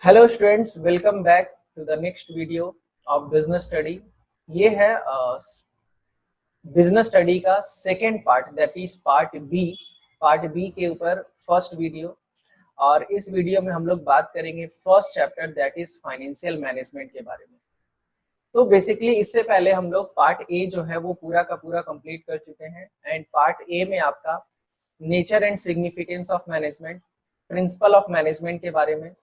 Hello students, welcome back to the next video of business study. ये है business study का second part, that is part B के ऊपर first video. और इस वीडियो में हम लोग बात करेंगे first chapter, that is financial management के बारे में। तो बेसिकली इससे पहले हम लोग पार्ट ए जो है वो पूरा का पूरा कंप्लीट कर चुके हैं। एंड पार्ट ए में आपका nature and significance of management, principle of management के बारे में,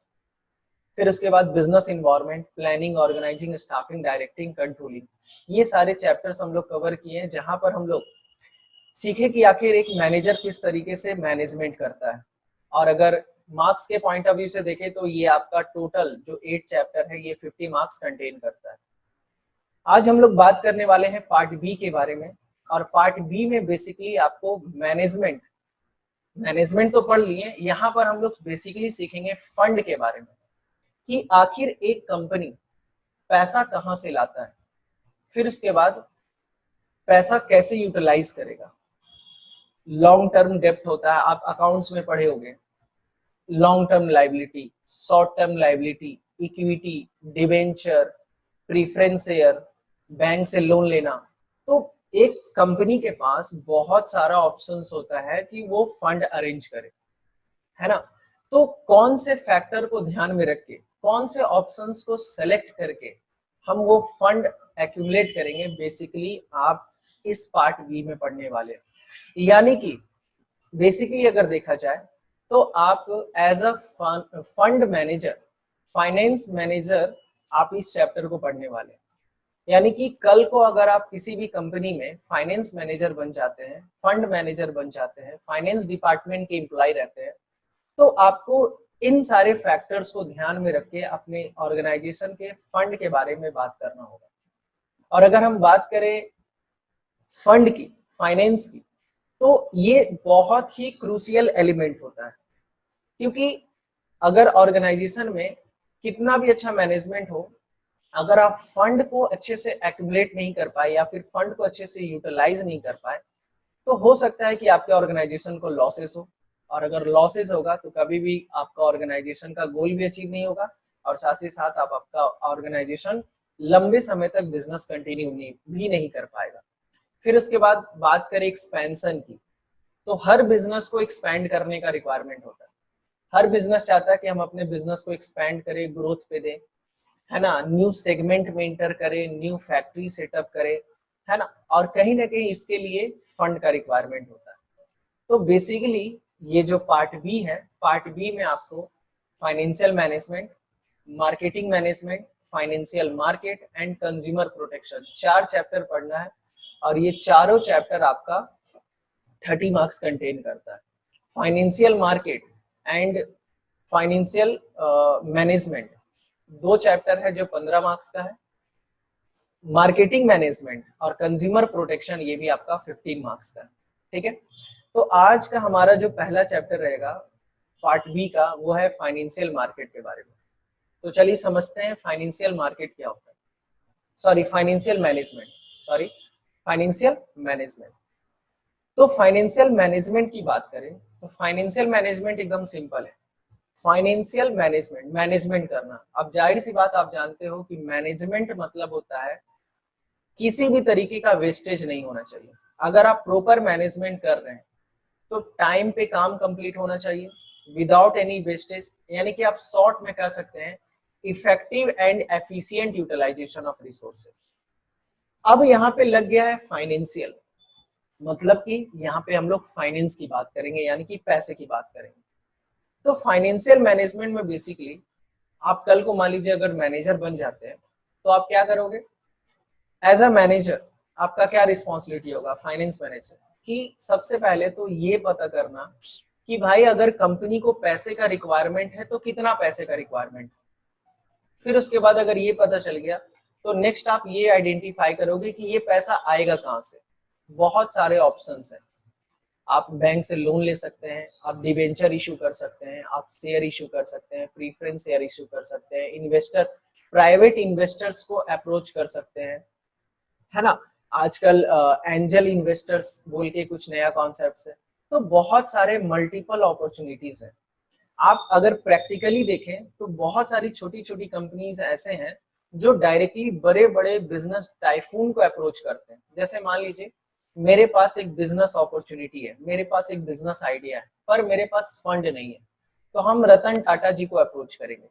फिर उसके बाद business environment, planning, organising, staffing, directing, controlling, ये सारे चैप्टर्स हम लोग कवर किए हैं, जहां पर हम लोग सीखे कि आखिर एक मैनेजर किस तरीके से मैनेजमेंट करता है। और अगर मार्क्स के पॉइंट ऑफ व्यू से देखें तो ये आपका टोटल जो 8 चैप्टर है ये 50 मार्क्स कंटेन करता है। आज हम लोग बात करने वाले हैं पार्ट बी के बारे में। और पार्ट बी में बेसिकली आपको मैनेजमेंट तो पढ़ लिए, यहाँ पर हम लोग बेसिकली सीखेंगे फंड के बारे में कि आखिर एक कंपनी पैसा कहां से लाता है, फिर उसके बाद पैसा कैसे यूटिलाइज करेगा। लॉन्ग टर्म डेप्ट होता है, आप अकाउंट्स में पढ़े होंगे, long term liability, short term liability, equity, debenture, preference share, bank से लोन लेना। तो एक कंपनी के पास बहुत सारा ऑप्शंस होता है कि वो फंड अरेंज करे, है ना। तो कौन से फैक्टर को ध्यान में रख के, कौन से ऑप्शंस को सेलेक्ट करके हम वो फंड एक्यूमुलेट करेंगे, बेसिकली आप इस पार्ट बी में पढ़ने वाले हैं। यानी कि बेसिकली अगर देखा जाए तो आप as a fund manager, finance manager, आप इस चैप्टर को पढ़ने वाले हैं। यानी कि कल को अगर आप किसी भी कंपनी में फाइनेंस मैनेजर बन जाते हैं, फंड मैनेजर बन जाते हैं, फाइनेंस डिपार्टमेंट के एम्प्लॉय रहते हैं, तो आपको इन सारे फैक्टर्स को ध्यान में रख के अपने ऑर्गेनाइजेशन के फंड के बारे में बात करना होगा। और अगर हम बात करें फंड की, फाइनेंस की, तो ये बहुत ही क्रूशियल एलिमेंट होता है। क्योंकि अगर ऑर्गेनाइजेशन में कितना भी अच्छा मैनेजमेंट हो, अगर आप फंड को अच्छे से एक्यूमुलेट नहीं कर पाए या फिर फंड को अच्छे से यूटिलाइज नहीं कर पाए, तो हो सकता है कि आपके ऑर्गेनाइजेशन को लॉसेस हो। और अगर लॉसेस होगा तो कभी भी आपका ऑर्गेनाइजेशन का गोल भी अचीव नहीं होगा, और साथ ही साथ आप आपका ऑर्गेनाइजेशन लंबे समय तक बिजनेस कंटिन्यू भी नहीं कर पाएगा। फिर उसके बाद बात करें एक्सपेंशन की, तो हर बिजनेस को एक्सपैंड करने का रिक्वायरमेंट होता है। हर बिजनेस चाहता है कि हम अपने बिजनेस को एक्सपैंड करें, ग्रोथ पे दें, है ना, न्यू सेगमेंट में इंटर करें, न्यू फैक्ट्री सेटअप करें, है ना। और कहीं ना कहीं इसके लिए फंड का रिक्वायरमेंट होता है। तो बेसिकली ये जो पार्ट बी है, पार्ट बी में आपको financial management, marketing management, financial market and consumer protection, 4 chapter पढ़ना है। और ये चारों चैप्टर आपका 30 मार्क्स कंटेन करता है। Financial market and financial management 2 chapter है जो 15 मार्क्स का है। मार्केटिंग मैनेजमेंट और कंज्यूमर प्रोटेक्शन ये भी आपका 15 मार्क्स का है। ठीक है। तो आज का हमारा जो पहला चैप्टर रहेगा पार्ट बी का, वो है फाइनेंशियल मार्केट के बारे में। तो चलिए समझते हैं फाइनेंशियल मार्केट क्या होता है, sorry financial management, sorry financial management. तो फाइनेंशियल मैनेजमेंट की बात करें तो फाइनेंशियल मैनेजमेंट एकदम सिंपल है। फाइनेंशियल मैनेजमेंट, मैनेजमेंट करना। अब जाहिर सी बात, आप जानते हो कि मैनेजमेंट मतलब होता है किसी भी तरीके का वेस्टेज नहीं होना चाहिए। अगर आप प्रॉपर मैनेजमेंट कर रहे हैं तो टाइम पे काम कंप्लीट होना चाहिए विदाउट एनी वेस्टेज। यानी कि आप शॉर्ट में कह सकते हैं effective and efficient utilisation of resources. अब यहाँ पे लग गया है फाइनेंशियल, मतलब कि यहाँ पे हम लोग फाइनेंस की बात करेंगे, यानी कि पैसे की बात करेंगे। तो फाइनेंशियल मैनेजमेंट में बेसिकली आप कल को मान लीजिए अगर मैनेजर बन जाते हैं तो आप क्या करोगे एज अ मैनेजर, आपका क्या रिस्पॉन्सिबिलिटी होगा फाइनेंस मैनेजर की। सबसे पहले तो ये पता करना कि भाई अगर कंपनी को पैसे का रिक्वायरमेंट है तो कितना पैसे का रिक्वायरमेंट। फिर उसके बाद अगर ये पता चल गया तो नेक्स्ट आप ये आइडेंटिफाई करोगे कि ये पैसा आएगा कहाँ से। बहुत सारे ऑप्शंस हैं, आप बैंक से लोन ले सकते हैं, आप डिबेंचर इशू कर सकते हैं, आप शेयर इशू कर सकते हैं, प्रीफरेंस शेयर इशू कर सकते हैं, इन्वेस्टर, प्राइवेट इन्वेस्टर्स को अप्रोच कर सकते हैं, है ना। आजकल एंजल इन्वेस्टर्स बोल के कुछ नया कॉन्सेप्ट है। तो बहुत सारे मल्टीपल अपॉर्चुनिटीज है। आप अगर प्रैक्टिकली देखें तो बहुत सारी छोटी छोटी कंपनीज ऐसे हैं जो डायरेक्टली बड़े बड़े बिजनेस टाइफून को अप्रोच करते हैं। जैसे मान लीजिए मेरे पास एक बिजनेस अपॉर्चुनिटी है, मेरे पास एक बिजनेस आइडिया है, पर मेरे पास फंड नहीं है, तो हम रतन टाटा जी को अप्रोच करेंगे,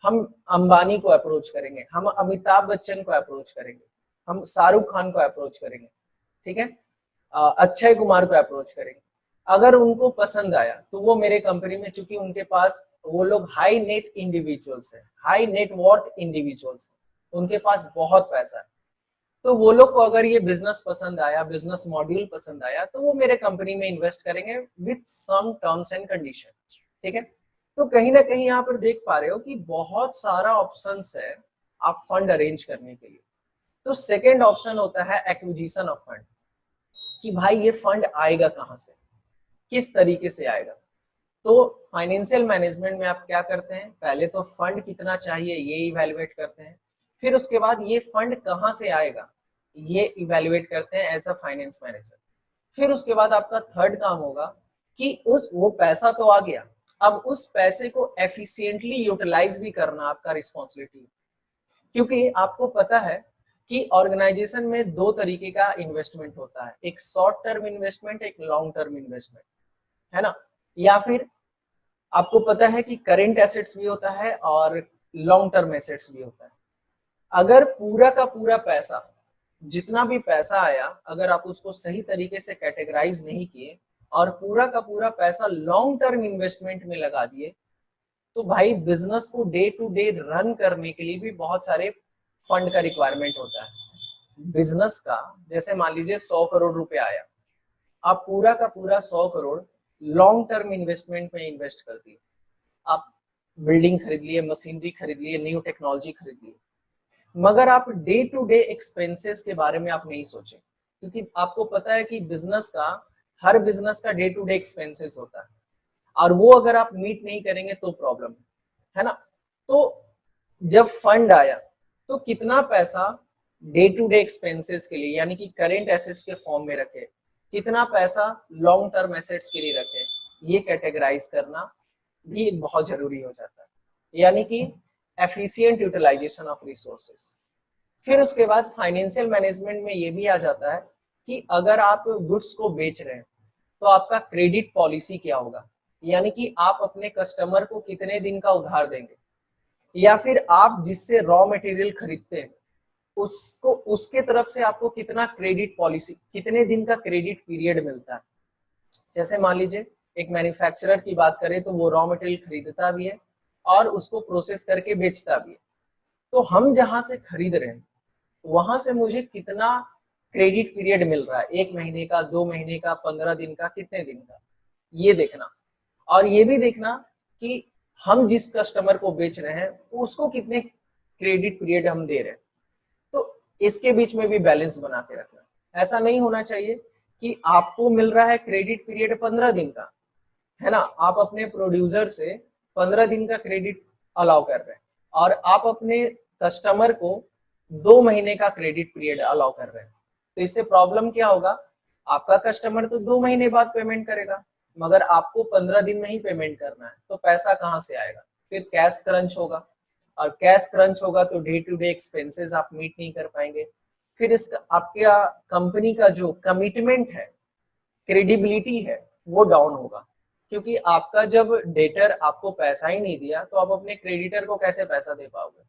हम अंबानी को अप्रोच करेंगे, हम अमिताभ बच्चन को अप्रोच करेंगे, हम शाहरुख खान को अप्रोच करेंगे, ठीक है, अक्षय कुमार को अप्रोच करेंगे। अगर उनको पसंद आया तो वो मेरे कंपनी में, चूंकि उनके पास वो लोग हाई नेट इंडिविजुअल्स है, हाई नेट वर्थ इंडिविजुअल्स, उनके पास बहुत पैसा है, तो वो लोग को अगर ये बिजनेस पसंद आया, बिजनेस मॉड्यूल पसंद आया, तो वो मेरे कंपनी में इन्वेस्ट करेंगे with some terms and condition, ठीक है। तो कहीं ना कहीं यहाँ पर देख पा रहे हो कि बहुत सारा ऑप्शंस है आप फंड अरेंज करने के लिए। तो सेकेंड ऑप्शन होता है एक्विजिशन ऑफ फंड, कि भाई ये फंड आएगा कहाँ से, किस तरीके से आएगा। तो फाइनेंशियल मैनेजमेंट में आप क्या करते हैं, पहले तो फंड कितना चाहिए ये इवैल्यूएट करते हैं, फिर उसके बाद ये फंड कहाँ से आएगा ये इवैल्यूएट करते हैं एज अ फाइनेंस मैनेजर। फिर उसके बाद आपका थर्ड काम होगा कि वो पैसा तो आ गया, अब उस पैसे को एफिशिएंटली यूटिलाइज भी करना आपका रिस्पॉन्सिबिलिटी है। क्योंकि आपको पता है कि ऑर्गेनाइजेशन में दो तरीके का इन्वेस्टमेंट होता है, एक शॉर्ट टर्म इन्वेस्टमेंट, एक लॉन्ग टर्म इन्वेस्टमेंट, है ना। या फिर आपको पता है कि करेंट एसेट्स भी होता है और लॉन्ग टर्म एसेट्स भी होता है। अगर पूरा का पूरा पैसा, जितना भी पैसा आया, अगर आप उसको सही तरीके से कैटेगराइज नहीं किए और पूरा का पूरा पैसा लॉन्ग टर्म इन्वेस्टमेंट में लगा दिए, तो भाई बिजनेस को डे टू डे रन करने के लिए भी बहुत सारे फंड का रिक्वायरमेंट होता है बिजनेस का। जैसे मान लीजिए 100 करोड़ रुपए आया, आप पूरा का पूरा 100 करोड़ लॉन्ग टर्म इन्वेस्टमेंट में इन्वेस्ट कर दिए, आप बिल्डिंग खरीद लिए, मशीनरी खरीद लिए, न्यू टेक्नोलॉजी खरीद लिए, मगर आप डे टू डे एक्सपेंसेस के बारे में आप नहीं सोचे, क्योंकि आपको पता है कि हर बिजनेस का डे टू डे एक्सपेंसेस होता है, और वो अगर आप मीट नहीं करेंगे तो प्रॉब्लम है ना। तो जब फंड आया तो कितना पैसा डे टू डे एक्सपेंसेस के लिए, यानी कि करेंट एसेट्स के फॉर्म में रखे, कितना पैसा लॉन्ग टर्म एसेट्स के लिए रखे, ये कैटेगराइज करना भी बहुत जरूरी हो जाता है, यानी कि एफिशिएंट यूटिलाइजेशन ऑफ रिसोर्सेस। फिर उसके बाद फाइनेंशियल मैनेजमेंट में ये भी आ जाता है कि अगर आप गुड्स को बेच रहे हैं तो आपका क्रेडिट पॉलिसी क्या होगा, यानी कि आप अपने कस्टमर को कितने दिन का उधार देंगे, या फिर आप जिससे रॉ मटेरियल खरीदते हैं उसको, उसके तरफ से आपको कितना क्रेडिट पॉलिसी, कितने दिन का क्रेडिट पीरियड मिलता है। जैसे मान लीजिए एक मैन्युफैक्चरर की बात करें तो वो रॉ मटेरियल खरीदता भी है और उसको प्रोसेस करके बेचता भी है, तो हम जहां से खरीद रहे हैं वहां से मुझे कितना क्रेडिट पीरियड मिल रहा है, 1 महीने का, 2 महीने का, 15 दिन का, कितने दिन का, ये देखना। और ये भी देखना कि हम जिस कस्टमर को बेच रहे हैं उसको कितने क्रेडिट पीरियड हम दे रहे हैं, तो इसके बीच में भी बैलेंस बना के रखना। ऐसा नहीं होना चाहिए कि आपको मिल रहा है क्रेडिट पीरियड 15 दिन का, है ना, आप अपने प्रोड्यूसर से 15 दिन का क्रेडिट अलाउ कर रहे हैं और आप अपने कस्टमर को 2 महीने का क्रेडिट पीरियड अलाउ कर रहे हैं, तो इससे प्रॉब्लम क्या होगा, आपका कस्टमर तो 2 महीने बाद पेमेंट करेगा, मगर आपको 15 दिन में ही पेमेंट करना है, तो पैसा कहाँ से आएगा, फिर कैश क्रंच होगा, और कैश क्रंच होगा तो डे टू डे एक्सपेंसेस आप मीट नहीं कर पाएंगे। फिर इसका आपका कंपनी का जो कमिटमेंट है, क्रेडिबिलिटी है, वो डाउन होगा, क्योंकि आपका जब डेटर आपको पैसा ही नहीं दिया तो आप अपने क्रेडिटर को कैसे पैसा दे पाओगे।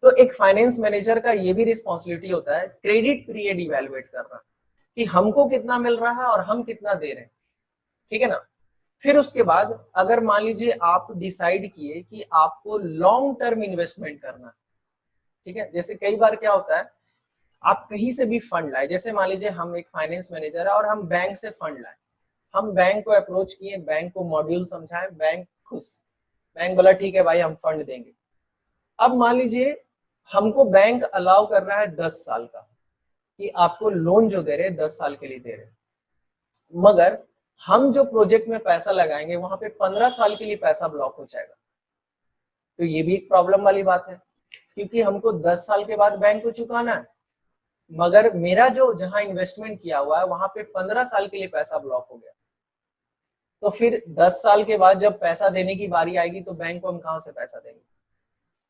तो एक फाइनेंस मैनेजर का ये भी रिस्पॉन्सिबिलिटी होता है क्रेडिट पीरियड इवेलुएट करना, कि हमको कितना मिल रहा है और हम कितना दे रहे हैं, ठीक है ना। फिर उसके बाद अगर मान लीजिए आप डिसाइड किए कि आपको लॉन्ग टर्म इन्वेस्टमेंट करना, ठीक है, जैसे कई बार क्या होता है आप कहीं से भी फंड लाए, जैसे मान लीजिए हम एक फाइनेंस मैनेजर है और हम बैंक से फंड लाए, हम बैंक को अप्रोच किए, बैंक को मॉड्यूल समझाए, बैंक खुश, बैंक बोला ठीक है भाई हम फंड देंगे। अब मान लीजिए हमको बैंक अलाउ कर रहा है 10 साल का, कि आपको लोन जो दे रहे हैं 10 साल के लिए दे रहे हैं, मगर हम जो प्रोजेक्ट में पैसा लगाएंगे वहां पे 15 साल के लिए पैसा ब्लॉक हो जाएगा, तो ये भी एक प्रॉब्लम वाली बात है, क्योंकि हमको 10 साल के बाद बैंक को चुकाना है, मगर मेरा जो जहां इन्वेस्टमेंट किया हुआ है वहां पे 15 साल के लिए पैसा ब्लॉक हो गया, तो फिर 10 साल के बाद जब पैसा देने की बारी आएगी तो बैंक को हम कहाँ से पैसा देंगे।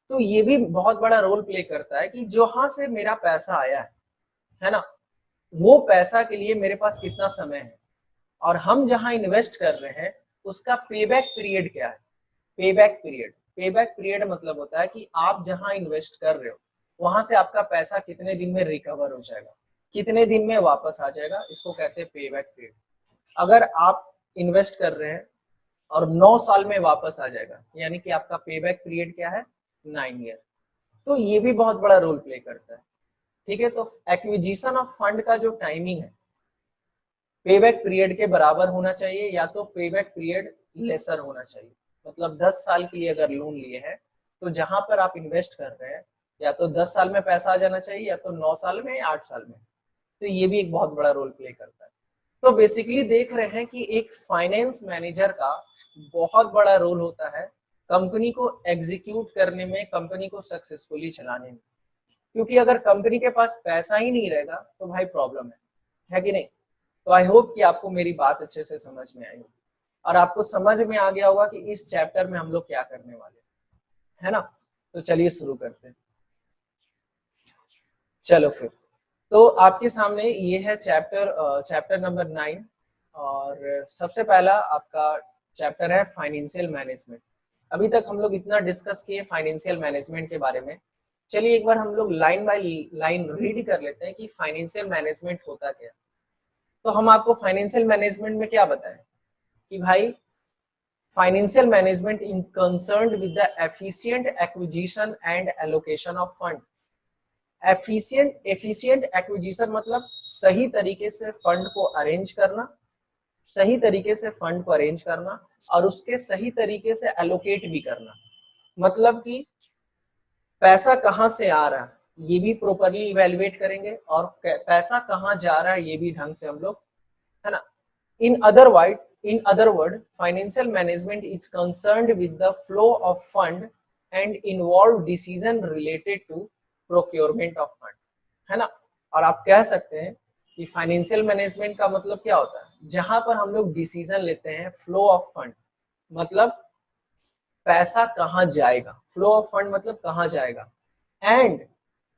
तो ये भी बहुत बड़ा रोल प्ले करता है कि जहां से मेरा पैसा आया है ना, वो पैसा के लिए मेरे पास कितना समय है, और हम जहां इन्वेस्ट कर रहे हैं उसका पेबैक पीरियड क्या है। पेबैक पीरियड मतलब होता है कि आप जहां इन्वेस्ट कर रहे हो वहां से आपका पैसा कितने दिन में रिकवर हो जाएगा, कितने दिन में वापस आ जाएगा, इसको कहते हैं पेबैक पीरियड। अगर आप इन्वेस्ट कर रहे हैं और 9 साल में वापस आ जाएगा, यानी कि आपका पेबैक पीरियड क्या है, 9 ईयर। तो ये भी बहुत बड़ा रोल प्ले करता है। ठीक है, तो एक्विजिशन ऑफ फंड का जो टाइमिंग है पेबैक पीरियड के बराबर होना चाहिए, या तो पेबैक पीरियड लेसर होना चाहिए। मतलब 10 साल के लिए अगर लोन लिए हैं तो जहां पर आप इन्वेस्ट कर रहे हैं या तो 10 साल में पैसा आ जाना चाहिए, या तो 9 साल में या 8 साल में। तो ये भी एक बहुत बड़ा रोल प्ले करता है। तो बेसिकली देख रहे हैं कि एक फाइनेंस मैनेजर का बहुत बड़ा रोल होता है कंपनी को एग्जीक्यूट करने में, कंपनी को सक्सेसफुली चलाने में। क्योंकि अगर कंपनी के पास पैसा ही नहीं रहेगा तो भाई प्रॉब्लम है कि नहीं। तो आई होप कि आपको मेरी बात अच्छे से समझ में आई होगी और आपको समझ में आ गया होगा कि इस चैप्टर में हम लोग क्या करने वाले हैं, है ना। तो चलिए शुरू करते हैं। चलो फिर, तो आपके सामने ये है चैप्टर नंबर 9, और सबसे पहला आपका चैप्टर है फाइनेंशियल मैनेजमेंट। अभी तक हम लोग इतना डिस्कस किए फाइनेंशियल मैनेजमेंट के बारे में। चलिए एक बार हम लोग लाइन बाय लाइन रीड कर लेते हैं कि फाइनेंशियल मैनेजमेंट होता क्या। तो हम आपको फाइनेंशियल मैनेजमेंट में क्या बताएं कि भाई financial management in concerned with the efficient acquisition and allocation of fund. Efficient acquisition मतलब सही तरीके से फंड को अरेंज करना, सही तरीके से फंड को अरेंज करना और उसके सही तरीके से एलोकेट भी करना। मतलब कि पैसा कहाँ से आ रहा है ये भी प्रॉपरली इवेलुएट करेंगे, और पैसा कहाँ जा रहा है ये भी ढंग से हम लोग, है ना। In other word, financial management is concerned with the flow of fund and involve decision related to procurement of fund, है ना। और आप कह सकते हैं कि फाइनेंशियल मैनेजमेंट का मतलब क्या होता है, जहां पर हम लोग डिसीजन लेते हैं फ्लो ऑफ फंड, मतलब पैसा कहाँ जाएगा, फ्लो ऑफ फंड मतलब कहाँ जाएगा, and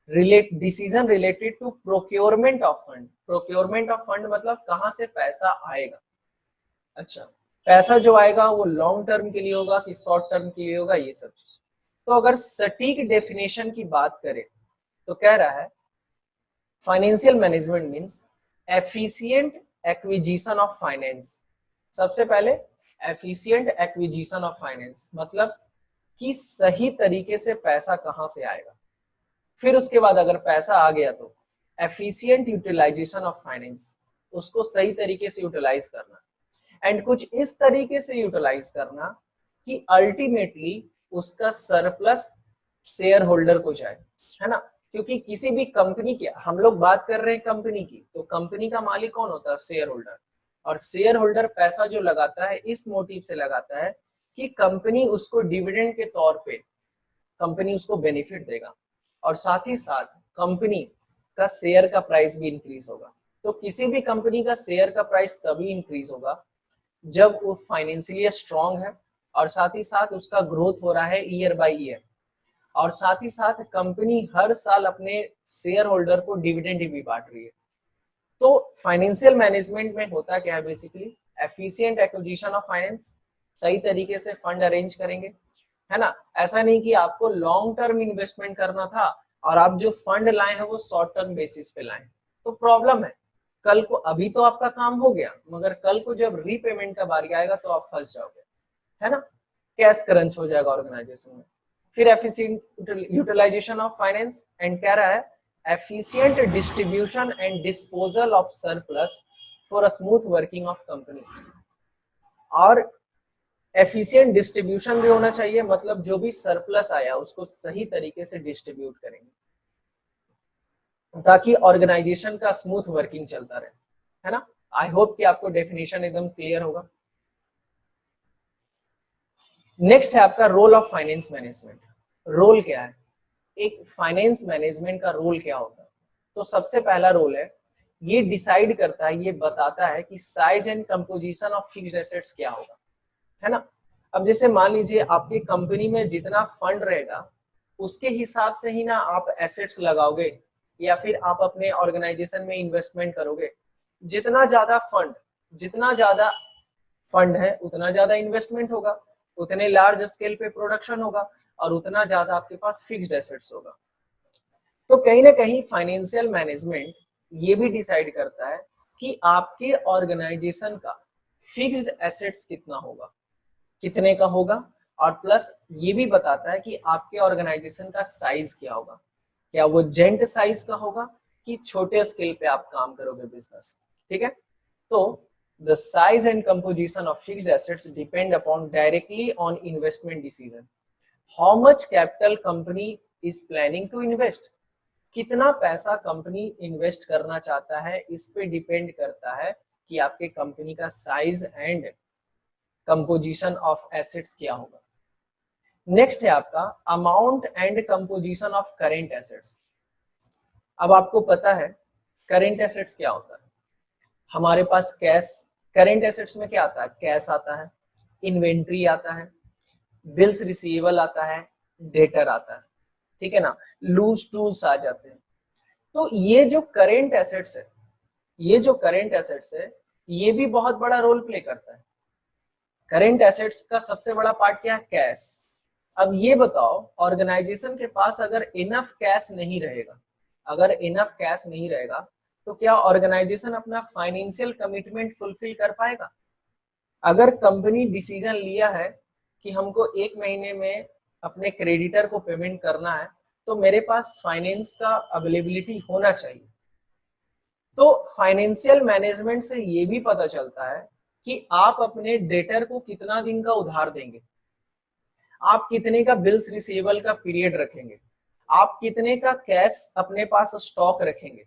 decision related to procurement of fund. Procurement of fund मतलब कहाँ से पैसा आएगा। अच्छा, पैसा जो आएगा वो लॉन्ग टर्म के लिए होगा कि शॉर्ट टर्म के लिए होगा, ये सब चीज। तो अगर सटीक डेफिनेशन की बात करें तो कह रहा है financial management means efficient acquisition of finance. सबसे पहले एफिशिएंट एक्विजिशन ऑफ फाइनेंस मतलब कि सही तरीके से पैसा कहां से आएगा। फिर उसके बाद अगर पैसा आ गया तो एफिशिएंट यूटिलाइजेशन ऑफ फाइनेंस, उसको सही तरीके से यूटिलाइज करना, एंड कुछ इस तरीके से यूटिलाइज करना कि अल्टीमेटली उसका सरप्लस शेयर होल्डर को जाए, है ना। क्योंकि किसी भी कंपनी की हम लोग बात कर रहे हैं कंपनी की, तो कंपनी का मालिक कौन होता है, शेयर होल्डर। और शेयर होल्डर पैसा जो लगाता है इस मोटिव से लगाता है कि कंपनी उसको डिविडेंड के तौर पे कंपनी उसको बेनिफिट देगा, और साथ ही साथ कंपनी का शेयर का प्राइस भी इंक्रीज होगा। तो किसी भी कंपनी का शेयर का प्राइस तभी इंक्रीज होगा जब वो फाइनेंशियली स्ट्रांग है, और साथ ही साथ उसका ग्रोथ हो रहा है ईयर बाय ईयर, और साथ ही साथ कंपनी हर साल अपने शेयर होल्डर को डिविडेंड भी बांट रही है। तो फाइनेंशियल मैनेजमेंट में होता क्या है, basically efficient acquisition of finance, सही तरीके से फंड अरेंज करेंगे, है ना। ऐसा नहीं कि आपको लॉन्ग टर्म इन्वेस्टमेंट करना था और आप जो फंड लाए हैं वो शॉर्ट टर्म बेसिस पे लाए, तो प्रॉब्लम है। कल को अभी तो आपका काम हो गया, मगर कल को जब रीपेमेंट का बारी आएगा तो आप फंस जाओगे, है ना। कैश क्रंच हो जाएगा ऑर्गेनाइजेशन में। फिर efficient utilisation of finance, and कह रहा है efficient distribution and disposal of surplus for a smooth working of company. और एफिशिएंट डिस्ट्रीब्यूशन भी होना चाहिए, मतलब जो भी सरप्लस आया उसको सही तरीके से डिस्ट्रीब्यूट करेंगे ताकि ऑर्गेनाइजेशन का स्मूथ वर्किंग चलता रहे, है ना। आई होप कि आपको डेफिनेशन एकदम क्लियर होगा। नेक्स्ट है आपका role of finance management. Role क्या है, एक फाइनेंस मैनेजमेंट का रोल क्या होता है। तो सबसे पहला रोल है ये डिसाइड करता है, ये बताता है कि size and composition of fixed assets क्या होगा, है ना। अब जैसे मान लीजिए आपकी कंपनी में जितना फंड रहेगा उसके हिसाब से ही ना आप एसेट्स लगाओगे या फिर आप अपने ऑर्गेनाइजेशन में इन्वेस्टमेंट करोगे। जितना ज्यादा फंड है उतना ज्यादा इन्वेस्टमेंट होगा, उतने लार्ज स्केल पे प्रोडक्शन होगा और उतना ज्यादा आपके पास फिक्स्ड एसेट्स होगा। तो कहीं ना कहीं फाइनेंशियल मैनेजमेंट ये भी डिसाइड करता है कि आपके ऑर्गेनाइजेशन का फिक्स्ड एसेट्स कितना होगा, कितने का होगा, और प्लस ये भी बताता है कि आपके ऑर्गेनाइजेशन का साइज क्या होगा, क्या वो जेंट साइज का होगा कि छोटे स्केल पे आप काम करोगे बिजनेस। ठीक है, तो the size and composition of fixed assets depend upon directly on investment decision. How much capital company is planning to invest, कितना पैसा कंपनी इन्वेस्ट करना चाहता है, इस पे डिपेंड करता है कि आपके कंपनी का size and composition of assets क्या होगा। नेक्स्ट है आपका amount and composition of current assets. अब आपको पता है करेंट एसेट्स क्या होता है, हमारे पास कैश, करेंट एसेट्स में क्या आता है, कैश आता है, इन्वेंट्री आता है, बिल्स रिसीवेबल आता है, डेटर आता है, ठीक है ना, लूज टूल्स आ जाते हैं। तो ये जो करेंट एसेट्स है, ये जो करेंट एसेट्स है ये भी बहुत बड़ा रोल प्ले करता है। करेंट एसेट्स का सबसे बड़ा पार्ट क्या है, कैश। अब ये बताओ ऑर्गेनाइजेशन के पास अगर इनफ कैश नहीं रहेगा, अगर इनफ कैश नहीं रहेगा तो क्या ऑर्गेनाइजेशन अपना फाइनेंशियल कमिटमेंट फुलफिल कर पाएगा। अगर कंपनी डिसीजन लिया है कि हमको 1 महीने में अपने क्रेडिटर को पेमेंट करना है तो मेरे पास फाइनेंस का अवेलेबिलिटी होना चाहिए। तो फाइनेंशियल मैनेजमेंट से ये भी पता चलता है कि आप अपने डेटर को कितना दिन का उधार देंगे, आप कितने का बिल्स रिसीवेबल का पीरियड रखेंगे, आप कितने का कैश अपने पास स्टॉक रखेंगे,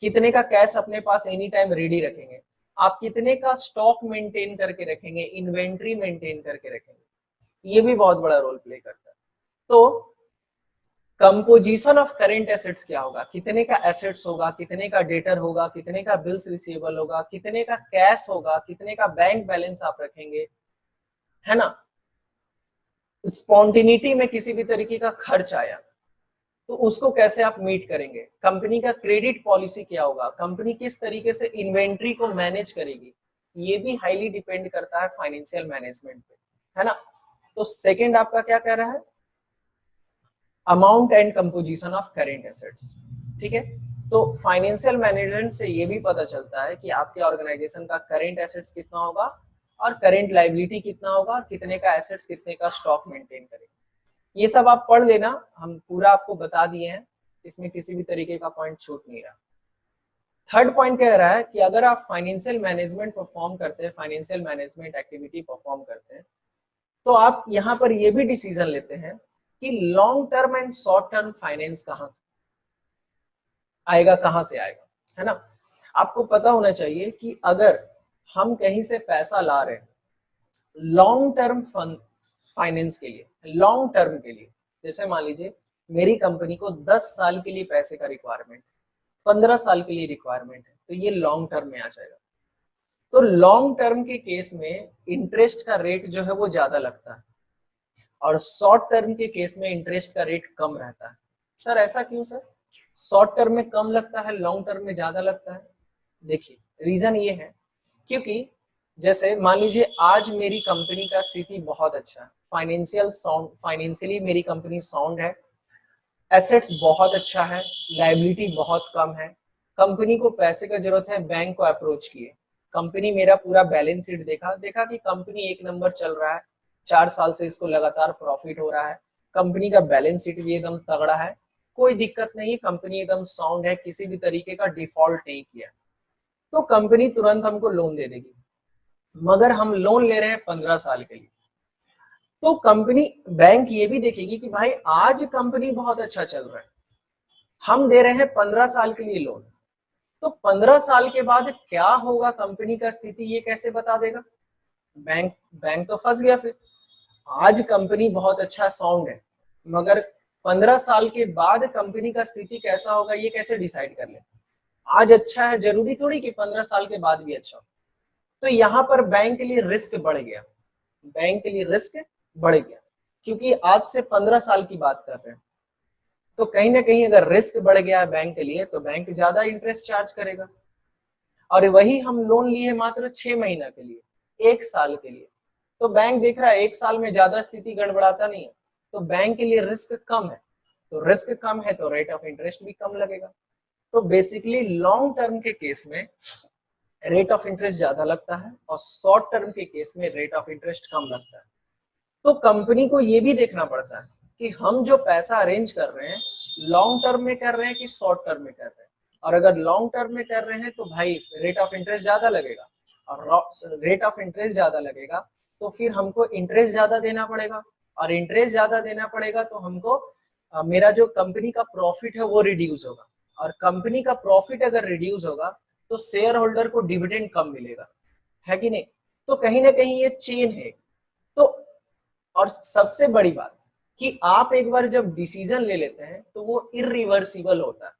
कितने का कैश अपने पास एनी टाइम रेडी रखेंगे, आप कितने का स्टॉक मेंटेन करके रखेंगे, इन्वेंट्री मेंटेन करके रखेंगे, ये भी बहुत बड़ा रोल प्ले करता है। तो कंपोजिशन ऑफ करेंट एसेट्स क्या होगा, कितने का एसेट्स होगा, कितने का डेटर होगा, कितने का बिल्स रिसीवेबल होगा, कितने का कैश होगा, कितने का बैंक बैलेंस आप रखेंगे, है ना। स्पॉन्टिनिटी में किसी भी तरीके का खर्च आया तो उसको कैसे आप मीट करेंगे, कंपनी का क्रेडिट पॉलिसी क्या होगा, कंपनी किस तरीके से इन्वेंट्री को मैनेज करेगी, ये भी हाईली डिपेंड करता है फाइनेंशियल मैनेजमेंट पे, है ना। तो सेकंड आपका क्या कह रहा है, amount and composition of current assets. ठीक है, तो फाइनेंशियल मैनेजमेंट से ये भी पता चलता है कि आपके ऑर्गेनाइजेशन का करेंट एसेट्स कितना होगा और करेंट लायबिलिटी कितना होगा और कितने का एसेट्स कितने का स्टॉक मेंटेन करेगा। ये सब आप पढ़ लेना, हम पूरा आपको बता दिए हैं, इसमें किसी भी तरीके का पॉइंट छूट नहीं रहा। थर्ड पॉइंट कह रहा है कि अगर आप फाइनेंशियल मैनेजमेंट परफॉर्म करते हैं, फाइनेंशियल मैनेजमेंट एक्टिविटी परफॉर्म करते हैं तो आप यहाँ पर ये भी डिसीजन लेते हैं कि long term and short term finance कहाँ से आएगा, कहाँ से आएगा, है ना। आपको पता होना चाहिए कि अगर हम कहीं से पैसा ला रहे हैं लॉन्ग टर्म फाइनेंस के लिए, लॉन्ग टर्म के लिए, जैसे मान लीजिए मेरी कंपनी को 10 साल के लिए पैसे का रिक्वायरमेंट, 15 साल के लिए रिक्वायरमेंट है, तो ये लॉन्ग टर्म में आ जाएगा। तो लॉन्ग टर्म के केस में इंटरेस्ट का रेट जो है वो ज्यादा लगता है और शॉर्ट टर्म के केस में इंटरेस्ट का रेट कम रहता है। सर ऐसा क्यों सर, शॉर्ट टर्म में कम लगता है लॉन्ग टर्म में ज्यादा लगता है। देखिए रीजन ये है क्योंकि जैसे मान लीजिए आज मेरी कंपनी का स्थिति बहुत अच्छा है, फाइनेंशियली मेरी कंपनी साउंड है, एसेट्स बहुत अच्छा है, लायबिलिटी बहुत कम है, कंपनी को पैसे का जरूरत है, बैंक को अप्रोच किए, कंपनी मेरा पूरा बैलेंस शीट देखा, देखा कि कंपनी 1 नंबर चल रहा है, 4 साल से इसको लगातार प्रॉफिट हो रहा है, कंपनी का बैलेंस शीट भी एकदम तगड़ा है, कोई दिक्कत नहीं, कंपनी एकदम साउंड है, किसी भी तरीके का डिफॉल्ट नहीं किया, तो कंपनी तुरंत हमको लोन दे देगी। मगर हम लोन ले रहे हैं 15 साल के लिए, तो कंपनी, बैंक ये भी देखेगी कि भाई आज कंपनी बहुत अच्छा चल रहा है, हम दे रहे हैं 15 साल के लिए लोन, तो 15 साल के बाद क्या होगा कंपनी का स्थिति ये कैसे बता देगा। बैंक तो फंस गया। फिर आज कंपनी बहुत अच्छा साउंड है मगर 15 साल के बाद कंपनी का स्थिति कैसा होगा ये कैसे डिसाइड कर ले। आज अच्छा है जरूरी थोड़ी कि 15 साल के बाद भी अच्छा हो। तो यहाँ पर बैंक के लिए रिस्क बढ़ गया, बैंक के लिए रिस्क बढ़ गया, क्योंकि आज से 15 साल की बात कर रहे हैं। तो कहीं ना कहीं अगर रिस्क बढ़ गया है बैंक के लिए, तो बैंक ज्यादा इंटरेस्ट चार्ज करेगा। और वही हम लोन लिए मात्र 6 महीना के लिए, 1 साल के लिए, तो बैंक देख रहा है 1 साल में ज्यादा स्थिति गड़बड़ाता नहीं है, तो बैंक के लिए रिस्क कम है। तो रिस्क कम है तो रेट ऑफ इंटरेस्ट भी कम लगेगा। तो बेसिकली लॉन्ग टर्म के केस में रेट ऑफ इंटरेस्ट ज्यादा लगता है और शॉर्ट टर्म के केस में रेट ऑफ इंटरेस्ट कम लगता है। तो कंपनी को ये भी देखना पड़ता है कि हम जो पैसा अरेंज कर रहे हैं लॉन्ग टर्म में कर रहे हैं कि शॉर्ट टर्म में कर रहे हैं। और अगर लॉन्ग टर्म में कर रहे हैं तो भाई रेट ऑफ इंटरेस्ट ज्यादा लगेगा, और रेट ऑफ इंटरेस्ट ज्यादा लगेगा तो फिर हमको इंटरेस्ट ज्यादा देना पड़ेगा, और इंटरेस्ट ज्यादा देना पड़ेगा तो हमको मेरा जो कंपनी का प्रॉफिट है वो रिड्यूस होगा, और कंपनी का प्रॉफिट अगर रिड्यूस होगा तो शेयर होल्डर को डिविडेंड कम मिलेगा, है कि नहीं। तो कहीं ना कहीं ये चेन है। तो और सबसे बड़ी बात कि आप एक बार जब डिसीजन ले लेते हैं तो वो इरिवर्सिबल होता है।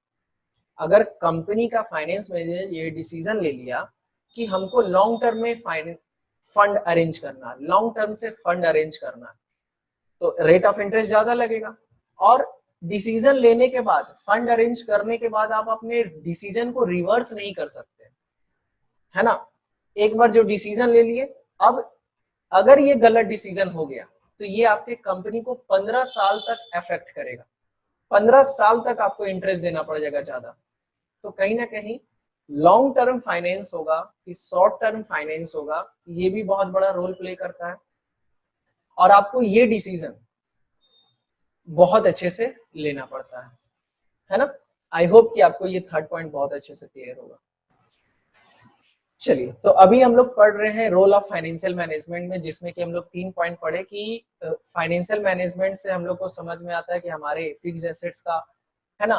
अगर कंपनी का फाइनेंस मैनेजर ये डिसीजन ले लिया कि हमको लॉन्ग टर्म में फाइनेंस फंड अरेंज करना, लॉन्ग टर्म से फंड अरेंज करना, तो रेट ऑफ इंटरेस्ट ज्यादा लगेगा। और डिसीजन लेने के बाद, फंड अरेंज करने के बाद आप अपने डिसीजन को रिवर्स नहीं कर सकते, है ना। एक बार जो डिसीजन ले लिए, अब अगर ये गलत डिसीजन हो गया तो ये आपके कंपनी को 15 साल तक अफेक्ट करेगा, 15 साल तक आपको इंटरेस्ट देना पड़ जाएगा ज्यादा। तो कहीं ना कहीं लॉन्ग टर्म फाइनेंस होगा कि शॉर्ट टर्म फाइनेंस होगा, ये भी बहुत बड़ा रोल प्ले करता है। और आपको ये डिसीजन बहुत अच्छे से लेना पड़ता है ना। आई होप कि आपको ये थर्ड पॉइंट बहुत अच्छे से क्लियर होगा। चलिए, तो अभी हम लोग पढ़ रहे हैं रोल ऑफ फाइनेंशियल मैनेजमेंट में, जिसमें कि हम लोग 3 पॉइंट पढ़े कि फाइनेंशियल मैनेजमेंट से हम लोग को समझ में आता है कि हमारे फिक्स एसेट्स का, है ना,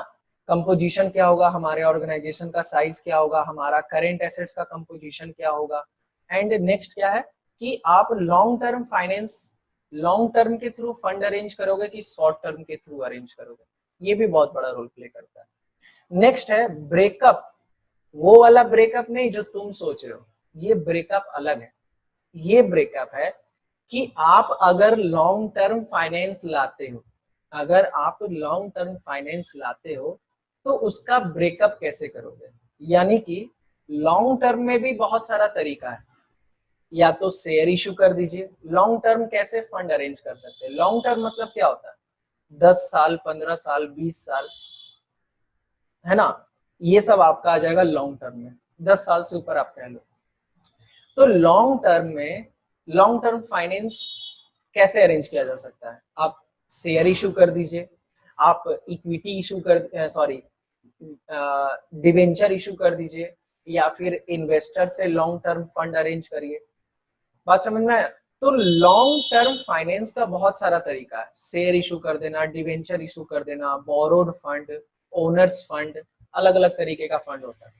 कंपोजिशन क्या होगा, हमारे ऑर्गेनाइजेशन का साइज क्या होगा, हमारा करेंट एसेट्स का कंपोजिशन क्या होगा, एंड नेक्स्ट क्या है कि आप long term finance long term के थ्रू फंड अरेंज करोगे कि शॉर्ट टर्म के थ्रू अरेंज करोगे, ये भी बहुत बड़ा रोल प्ले करता है। नेक्स्ट है ब्रेकअप। वो वाला ब्रेकअप नहीं जो तुम सोच रहे हो, ये ब्रेकअप अलग है। ये ब्रेकअप है कि आप अगर लॉन्ग टर्म फाइनेंस लाते हो, अगर आप लॉन्ग टर्म फाइनेंस लाते हो तो उसका ब्रेकअप कैसे करोगे। यानी कि लॉन्ग टर्म में भी बहुत सारा तरीका है, या तो शेयर इशू कर दीजिए। लॉन्ग टर्म कैसे फंड अरेंज कर सकते हैं, लॉन्ग टर्म मतलब क्या होता है, 10 साल, 15 साल, 20 साल, है ना, ये सब आपका आ जाएगा लॉन्ग टर्म में, 10 साल से ऊपर आप कह लो। तो लॉन्ग टर्म में लॉन्ग टर्म फाइनेंस कैसे अरेंज किया जा सकता है, आप शेयर इशू कर दीजिए, आप इक्विटी इशू कर सॉरी डिवेंचर इशू कर दीजिए, या फिर इन्वेस्टर से लॉन्ग टर्म फंड अरेंज करिए। बात समझ में आया। तो लॉन्ग टर्म फाइनेंस का बहुत सारा तरीका है, शेयर इशू कर देना, डिवेंचर इशू कर देना, बोरोड फंड, ओनर्स फंड, अलग अलग तरीके का फंड होता है।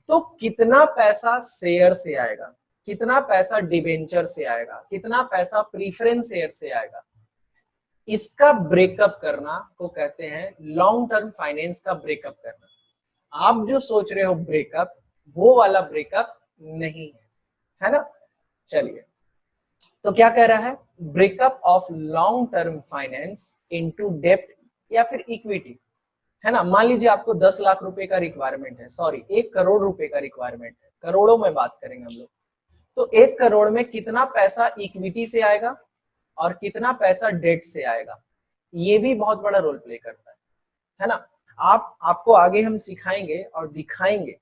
तो कितना पैसा शेयर से आएगा, कितना पैसा डिवेंचर से आएगा, कितना पैसा प्रीफरेंस शेयर से आएगा, इसका ब्रेकअप करना को कहते हैं लॉन्ग टर्म फाइनेंस का ब्रेकअप करना। आप जो सोच रहे हो ब्रेकअप, वो वाला ब्रेकअप नहीं है ना। चलिए, तो क्या कह रहा है, breakup of long term finance into डेब्ट या फिर इक्विटी, है ना। मान लीजिए आपको 10 लाख रुपए का रिक्वायरमेंट है, सॉरी 1 करोड़ रुपए का रिक्वायरमेंट है, करोड़ों में बात करेंगे हम लोग। तो 1 करोड़ में कितना पैसा इक्विटी से आएगा और कितना पैसा डेट से आएगा, ये भी बहुत बड़ा रोल प्ले करता है ना। आपको आगे हम सिखाएंगे और दिखाएंगे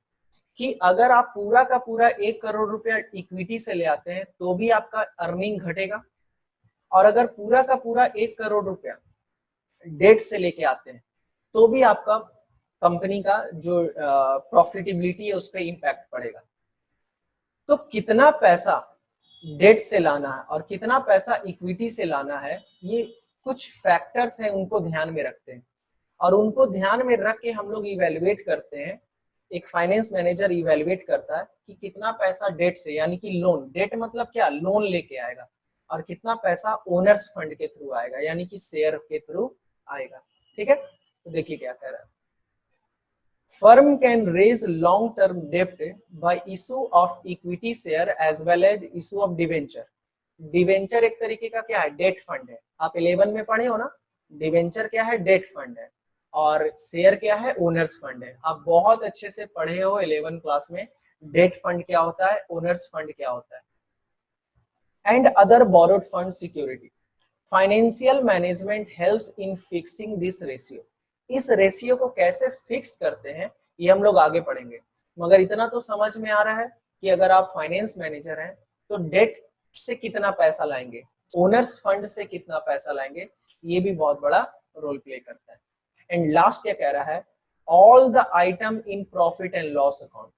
कि अगर आप पूरा का पूरा 1 करोड़ रुपया इक्विटी से ले आते हैं तो भी आपका अर्निंग घटेगा, और अगर पूरा का पूरा 1 करोड़ रुपया डेट से लेके आते हैं तो भी आपका कंपनी का जो प्रॉफिटेबिलिटी है उस पर इम्पैक्ट पड़ेगा। तो कितना पैसा डेट से लाना है और कितना पैसा इक्विटी से लाना है, ये कुछ फैक्टर्स हैं, उनको ध्यान में रखते हैं, और उनको ध्यान में रख के हम लोग इवेलुएट करते हैं। एक फाइनेंस मैनेजर इवेलुएट करता है कि कितना पैसा डेट से, यानी कि लोन, डेट मतलब क्या, लोन लेके आएगा, और कितना पैसा ओनर्स फंड के थ्रू आएगा, यानी कि शेयर के थ्रू आएगा। ठीक है, तो देखिए क्या कह रहा है। firm can raise long term debt by issue of equity share as well as issue of debenture. Debenture एक तरीके का क्या है, डेट फंड है। आप 11 में पढ़े हो ना, डिवेंचर क्या है, डेट फंड है, और शेयर क्या है, ओनर्स फंड है। आप बहुत अच्छे से पढ़े हो 11 क्लास में, डेट फंड क्या होता है, ओनर्स फंड क्या होता है। And other borrowed fund security, financial management helps in fixing this ratio. इस रेशियो को कैसे फिक्स करते हैं ये हम लोग आगे पढ़ेंगे, मगर इतना तो समझ में आ रहा है कि अगर आप फाइनेंस मैनेजर हैं तो डेट से कितना पैसा लाएंगे, ओनर्स फंड से कितना पैसा लाएंगे, ये भी बहुत बड़ा रोल प्ले करता है। एंड लास्ट क्या कह रहा है, all the item in profit and loss account.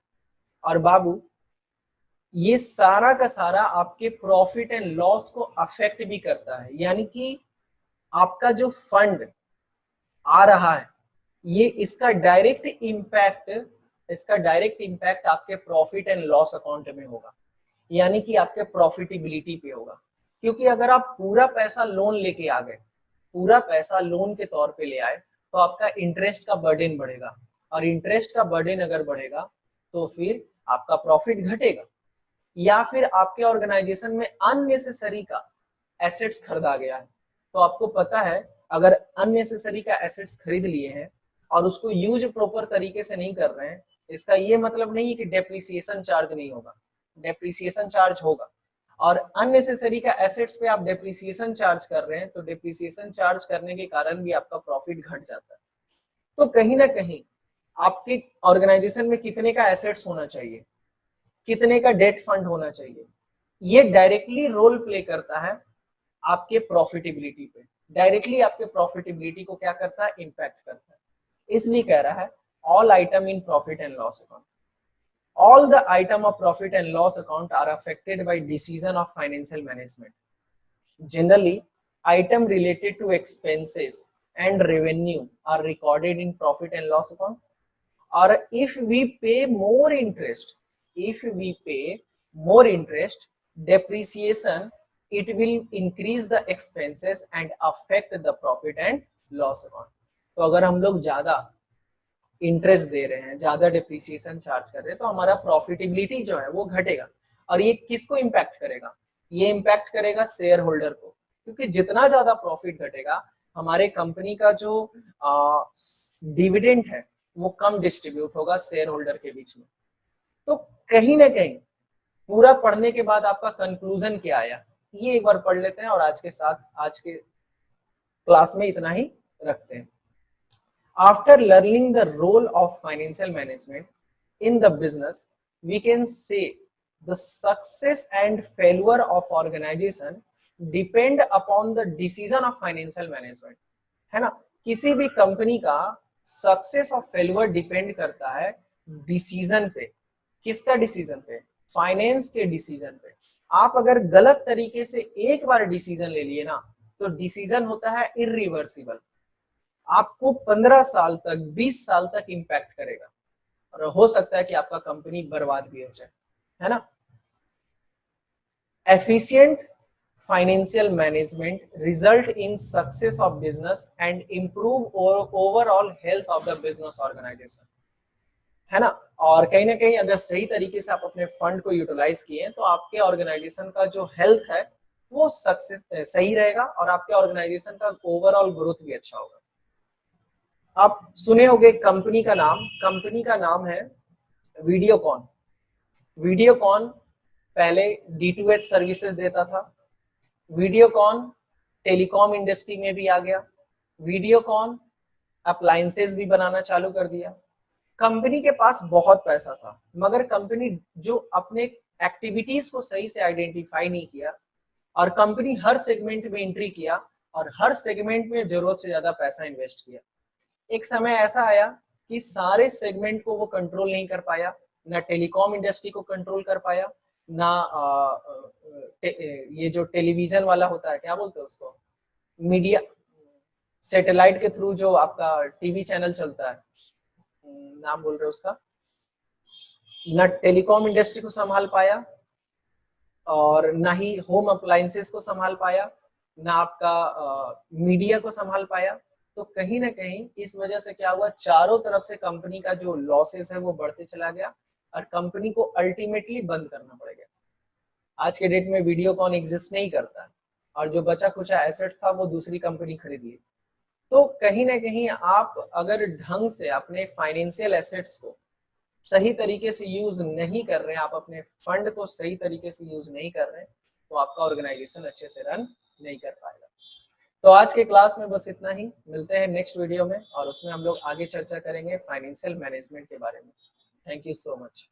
और बाबू ये सारा का सारा आपके प्रॉफिट एंड लॉस को अफेक्ट भी करता है, यानी कि आपका जो फंड आ रहा है ये इसका डायरेक्ट इम्पैक्ट आपके प्रॉफिट एंड लॉस अकाउंट में होगा, यानी कि आपके प्रॉफिटेबिलिटी पे होगा। क्योंकि अगर आप पूरा पैसा लोन लेके आ गए, पूरा पैसा लोन के तौर पे ले आए, तो आपका इंटरेस्ट का बर्डन बढ़ेगा, और इंटरेस्ट का बर्डन अगर बढ़ेगा तो फिर आपका प्रॉफिट घटेगा। या फिर आपके ऑर्गेनाइजेशन में अननेसेसरी का एसेट्स खरीदा गया है, तो आपको पता है अगर अननेसेसरी का एसेट्स खरीद लिए हैं और उसको यूज प्रॉपर तरीके से नहीं कर रहे हैं, इसका ये मतलब नहीं है कि डेप्रिसिएशन चार्ज नहीं होगा, डेप्रिसिएशन चार्ज होगा। और अननेसेसरी का एसेट्स पे आप डेप्रिसिएशन चार्ज कर रहे हैं तो डेप्रिसिएशन चार्ज करने के कारण भी आपका प्रॉफिट घट जाता है। तो कहीं ना कहीं आपके ऑर्गेनाइजेशन में कितने का एसेट्स होना चाहिए, कितने का डेट फंड होना चाहिए, ये डायरेक्टली रोल प्ले करता है आपके प्रॉफिटेबिलिटी पे, डायरेक्टली आपके प्रॉफिटेबिलिटी को क्या करता है, इंपैक्ट करता है। इसलिए कह रहा है all item in profit and loss account, all the item of profit and loss account are affected by decision of financial management. Generally, item related to expenses and revenue are recorded in profit and loss account. Or if we pay more interest, depreciation, it will increase the expenses and affect the profit and loss account. तो अगर हम लोग ज्यादा interest दे रहे हैं, ज्यादा depreciation charge कर रहे हैं, तो हमारा प्रॉफिटेबिलिटी जो है वो घटेगा। और ये किसको इम्पैक्ट करेगा, ये इम्पैक्ट करेगा शेयर होल्डर को, क्योंकि जितना ज्यादा प्रॉफिट घटेगा हमारे कंपनी का जो डिविडेंड है वो कम डिस्ट्रीब्यूट होगा शेयर होल्डर के बीच में। तो कहीं ना कहीं पूरा पढ़ने के बाद आपका कंक्लूजन क्या आया, ये एक बार पढ़ लेते हैं, और आज के क्लास में इतना ही रखते हैं। After learning the role of financial management in the business, we can say the success and failure of organization depend upon the decision of financial management, है ना। किसी भी कंपनी का सक्सेस और फेल्यूर डिपेंड करता है डिसीजन पे। किसका डिसीजन पे, फाइनेंस के डिसीजन पे। आप अगर गलत तरीके से एक बार डिसीजन ले लिए ना, तो डिसीजन होता है इरिवर्सिबल, आपको 15 साल तक 20 साल तक इंपैक्ट करेगा, और हो सकता है कि आपका कंपनी बर्बाद भी हो जाए, है ना। Efficient financial management result in success of business and improve overall health of the business organisation, है ना। और कहीं ना कहीं अगर सही तरीके से आप अपने फंड को यूटिलाइज किए तो आपके ऑर्गेनाइजेशन का जो हेल्थ है वो सक्सेस सही रहेगा, और आपके ऑर्गेनाइजेशन का ओवरऑल ग्रोथ भी अच्छा होगा। आप सुने होंगे कंपनी का नाम है वीडियोकॉन। वीडियोकॉन पहले D2H सर्विसेज देता था, वीडियोकॉन टेलीकॉम इंडस्ट्री में भी आ गया, वीडियोकॉन अप्लायंसेस भी बनाना चालू कर दिया। कंपनी के पास बहुत पैसा था, मगर कंपनी जो अपने एक्टिविटीज को सही से आइडेंटिफाई नहीं किया, और कंपनी हर सेगमेंट में एंट्री किया और हर सेगमेंट में जरूरत से ज्यादा पैसा इन्वेस्ट किया। एक समय ऐसा आया कि सारे सेगमेंट को वो कंट्रोल नहीं कर पाया, ना टेलीकॉम इंडस्ट्री को कंट्रोल कर पाया, ना ये जो टेलीविजन वाला होता है, क्या बोलते हैं उसको, मीडिया, सैटेलाइट के थ्रू जो आपका टीवी चैनल चलता है, नाम बोल रहे उसका, ना टेलीकॉम इंडस्ट्री को संभाल पाया, और ना ही होम अप्लायंसेस को संभाल पाया, ना आपका मीडिया को संभाल पाया। तो कहीं ना कहीं इस वजह से क्या हुआ, चारों तरफ से कंपनी का जो लॉसेस है वो बढ़ते चला गया और कंपनी को अल्टीमेटली बंद करना पड़ गया। आज के डेट में वीडियोकॉन एग्जिस्ट नहीं करता है और जो बचा कुचा एसेट्स था वो दूसरी कंपनी खरीद ली। तो कहीं ना कहीं आप अगर ढंग से अपने फाइनेंशियल एसेट्स को सही तरीके से यूज नहीं कर रहे हैं, आप अपने फंड को सही तरीके से यूज नहीं कर रहे हैं, तो आपका ऑर्गेनाइजेशन अच्छे से रन नहीं कर पाएगा। तो आज के क्लास में बस इतना ही, मिलते हैं नेक्स्ट वीडियो में और उसमें हम लोग आगे चर्चा करेंगे फाइनेंशियल मैनेजमेंट के बारे में। Thank you so much.